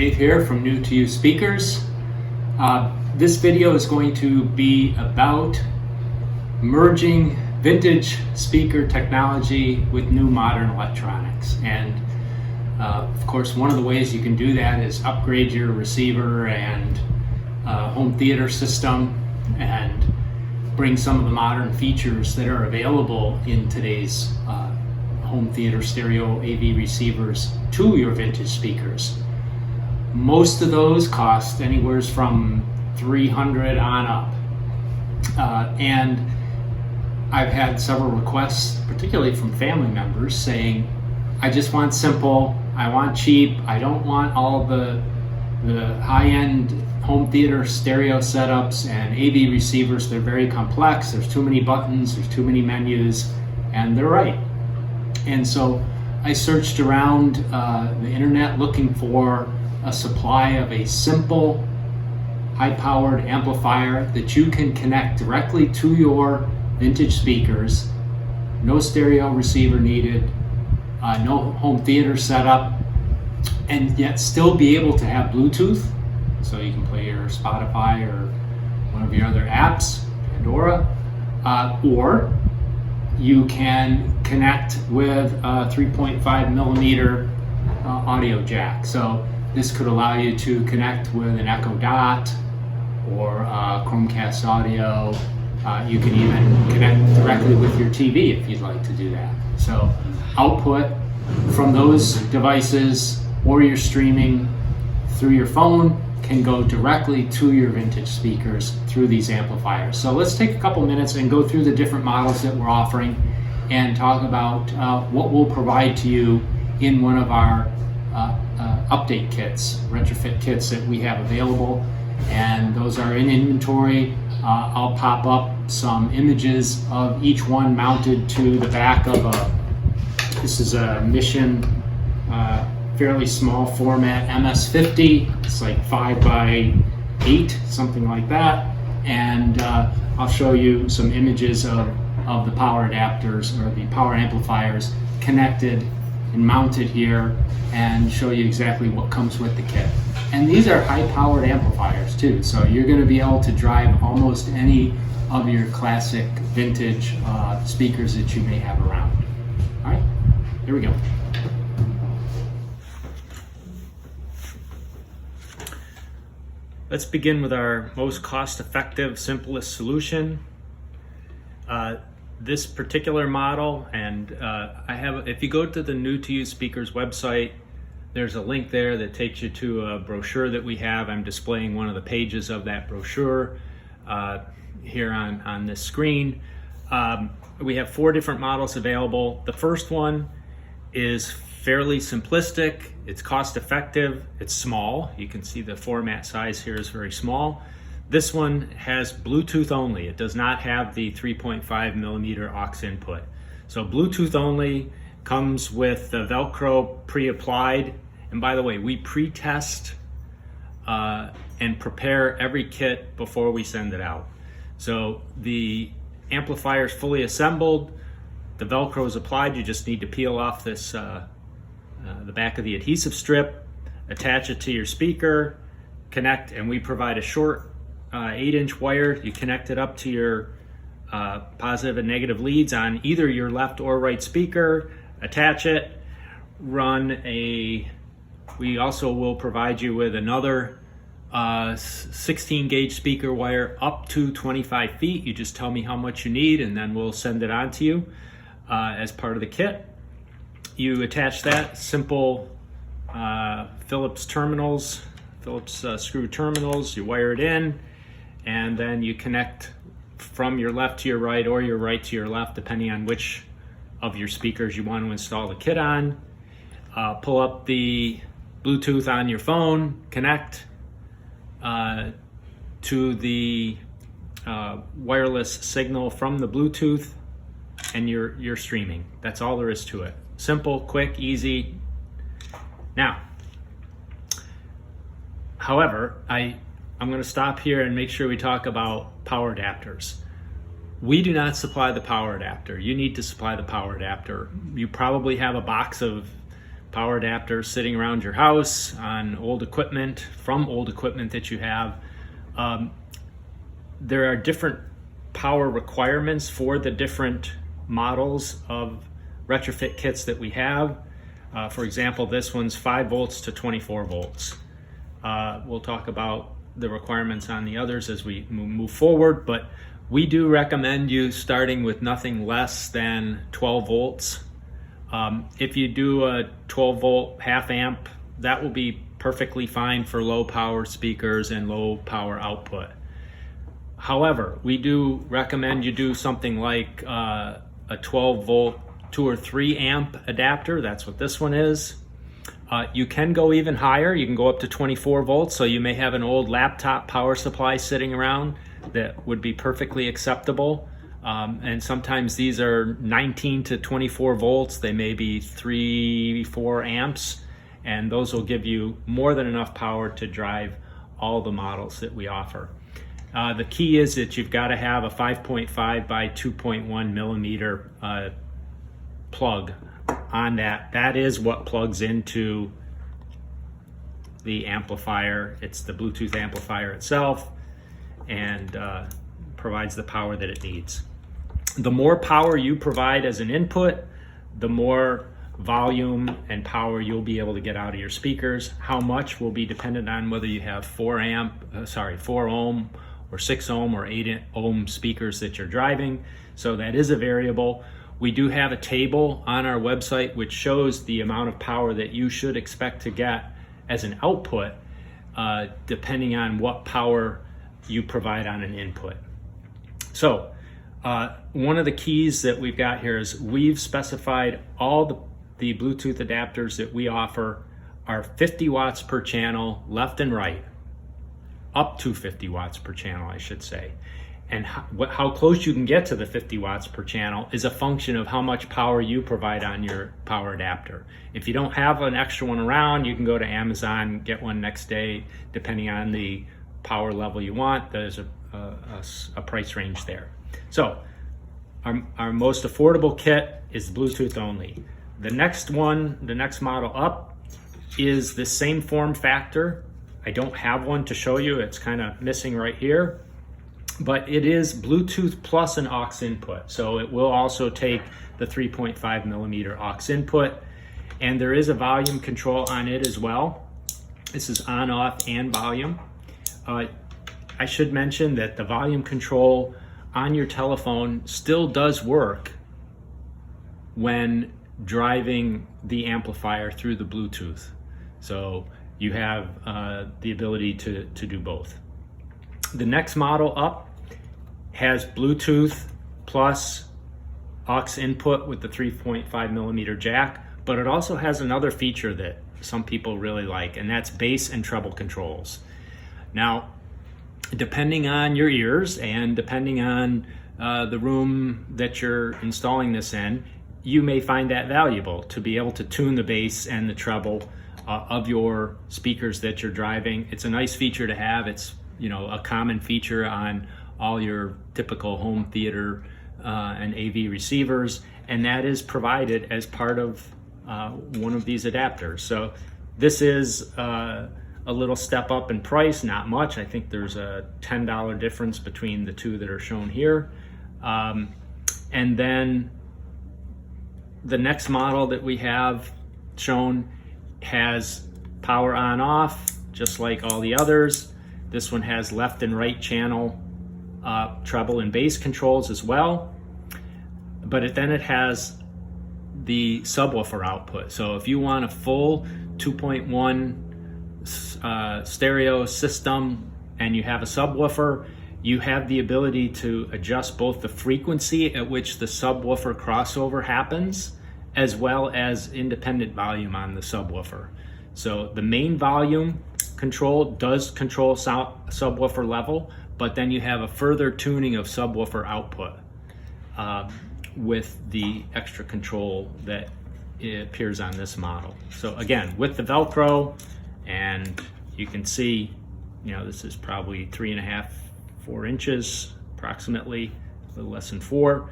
Dave here from New to You Speakers. This video is going to be about merging vintage speaker technology with new modern electronics. And of course, one of the ways you can do that is upgrade your receiver and home theater system and bring some of the modern features that are available in today's home theater stereo AV receivers to your vintage speakers. Most of those cost anywhere from $300 on up. And I've had several requests, particularly from family members, saying, I just want simple, I want cheap, I don't want all the high-end home theater stereo setups and AV receivers. They're very complex, there's too many buttons, there's too many menus, and they're right. And so I searched around the internet looking for a supply of a simple, high-powered amplifier that you can connect directly to your vintage speakers, no stereo receiver needed, no home theater setup, and yet still be able to have Bluetooth, so you can play your Spotify or one of your other apps, Pandora, or you can connect with a 3.5 millimeter audio jack. So this could allow you to connect with an Echo Dot or Chromecast audio. You can even connect directly with your TV if you'd like to do that. So output from those devices or your streaming through your phone can go directly to your vintage speakers through these amplifiers. So let's take a couple minutes and go through the different models that we're offering and talk about what we'll provide to you in one of our update kits, retrofit kits that we have available. And those are in inventory. I'll pop up some images of each one mounted to the back of this is a Mission fairly small format MS-50. It's like 5 by 8, something like that. And I'll show you some images of the power adapters or the power amplifiers connected and mounted here, and show you exactly what comes with the kit. And these are high-powered amplifiers too, so you're going to be able to drive almost any of your classic vintage speakers that you may have around. All right, here we go. Let's begin with our most cost-effective, simplest solution. This particular model, and if you go to the New to You Speakers website, there's a link there that takes you to a brochure that we have. I'm displaying one of the pages of that brochure here on this screen. We have 4 different models available. The first one is fairly simplistic, it's cost effective, it's small. You can see the format size here is very small. This one has Bluetooth only. It does not have the 3.5 millimeter aux input. So Bluetooth only, comes with the Velcro pre-applied. And by the way, we pre-test and prepare every kit before we send it out. So the amplifier is fully assembled, the Velcro is applied. You just need to peel off this the back of the adhesive strip, attach it to your speaker, connect, and we provide a short 8-inch wire. You connect it up to your positive and negative leads on either your left or right speaker, attach it, we also will provide you with another 16 gauge speaker wire up to 25 feet. You just tell me how much you need and then we'll send it on to you as part of the kit. You attach that simple Phillips terminals, screw terminals, you wire it in, and then you connect from your left to your right or your right to your left, depending on which of your speakers you want to install the kit on. Pull up the Bluetooth on your phone, connect to the wireless signal from the Bluetooth, and you're streaming. That's all there is to it. Simple, quick, easy. Now, however, I'm going to stop here and make sure we talk about power adapters. We do not supply the power adapter. You need to supply the power adapter. You probably have a box of power adapters sitting around your house on old equipment, from old equipment that you have. There are different power requirements for the different models of retrofit kits that we have. For example, this one's 5 volts to 24 volts. We'll talk about the requirements on the others as we move forward, but we do recommend you starting with nothing less than 12 volts. If you do a 12 volt half amp, that will be perfectly fine for low power speakers and low power output. However, we do recommend you do something like a 12 volt 2 or 3 amp adapter. That's what this one is. You can go even higher. You can go up to 24 volts. So you may have an old laptop power supply sitting around that would be perfectly acceptable. And sometimes these are 19 to 24 volts. They may be 3-4 amps, and those will give you more than enough power to drive all the models that we offer. The key is that you've got to have a 5.5 by 2.1 millimeter plug on that. That is what plugs into the amplifier. It's the Bluetooth amplifier itself, and provides the power that it needs. The more power you provide as an input, the more volume and power you'll be able to get out of your speakers. How much will be dependent on whether you have 4 ohm or 6 ohm or 8 ohm speakers that you're driving. So that is a variable. We do have a table on our website which shows the amount of power that you should expect to get as an output, depending on what power you provide on an input. So one of the keys that we've got here is we've specified all the Bluetooth adapters that we offer are 50 watts per channel, left and right, up to 50 watts per channel, I should say. And how close you can get to the 50 watts per channel is a function of how much power you provide on your power adapter. If you don't have an extra one around, you can go to Amazon, get one next day, depending on the power level you want. There's a price range there. So our most affordable kit is Bluetooth only. The next one, the next model up, is the same form factor. I don't have one to show you. It's kind of missing right here. But it is Bluetooth plus an aux input. So it will also take the 3.5 millimeter aux input. And there is a volume control on it as well. This is on, off, and volume. I should mention that the volume control on your telephone still does work when driving the amplifier through the Bluetooth. So you have the ability to do both. The next model up has Bluetooth plus aux input with the 3.5 millimeter jack, but it also has another feature that some people really like, and that's bass and treble controls. Now, depending on your ears and depending on the room that you're installing this in, you may find that valuable to be able to tune the bass and the treble of your speakers that you're driving. It's a nice feature to have. It's a common feature on all your typical home theater and AV receivers, and that is provided as part of one of these adapters. So this is a little step up in price, not much. I think there's a $10 difference between the two that are shown here. And then the next model that we have shown has power on off, just like all the others. This one has left and right channel treble and bass controls as well, but then it has the subwoofer output. So if you want a full 2.1 stereo system and you have a subwoofer, you have the ability to adjust both the frequency at which the subwoofer crossover happens, as well as independent volume on the subwoofer. So the main volume control does control subwoofer level, but then you have a further tuning of subwoofer output with the extra control that appears on this model. So again, with the Velcro, and you can see, this is probably 3.5, 4 inches approximately, a little less than 4,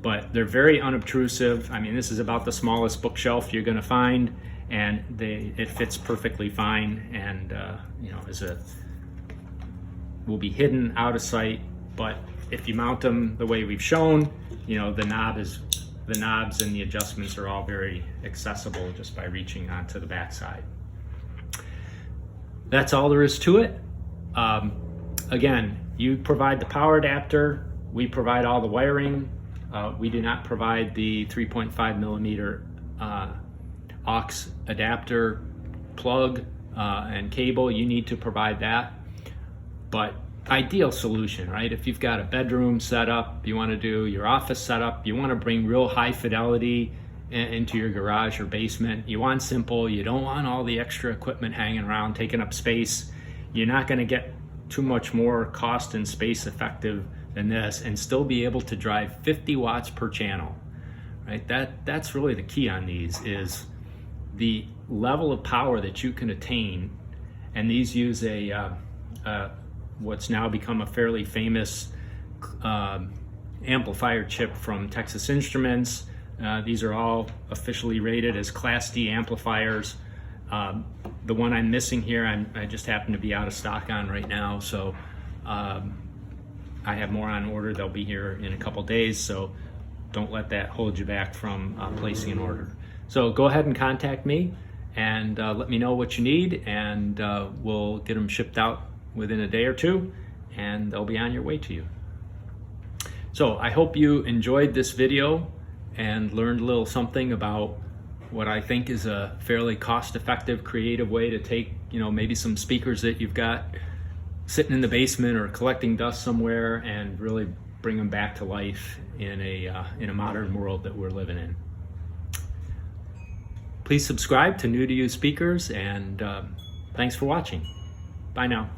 but they're very unobtrusive. I mean, this is about the smallest bookshelf you're gonna find, and it fits perfectly fine, and will be hidden out of sight. But if you mount them the way we've shown, the knobs and the adjustments are all very accessible just by reaching onto the back side. That's all there is to it. Again, you provide the power adapter, we provide all the wiring. We do not provide the 3.5 millimeter aux adapter plug and cable. You need to provide that. But ideal solution, right? If you've got a bedroom setup, you want to do your office setup, you want to bring real high fidelity into your garage or basement. You want simple, you don't want all the extra equipment hanging around, taking up space. You're not going to get too much more cost and space effective than this and still be able to drive 50 watts per channel, right? That's really the key on these, is the level of power that you can attain. And these use what's now become a fairly famous amplifier chip from Texas Instruments. These are all officially rated as Class D amplifiers. The one I'm missing here, I just happen to be out of stock on right now, so I have more on order. They'll be here in a couple days, so don't let that hold you back from placing an order. So go ahead and contact me and let me know what you need, and we'll get them shipped out within a day or two, and they'll be on your way to you. So I hope you enjoyed this video and learned a little something about what I think is a fairly cost-effective, creative way to take, maybe some speakers that you've got sitting in the basement or collecting dust somewhere, and really bring them back to life in a modern world that we're living in. Please subscribe to New to You Speakers, and thanks for watching. Bye now.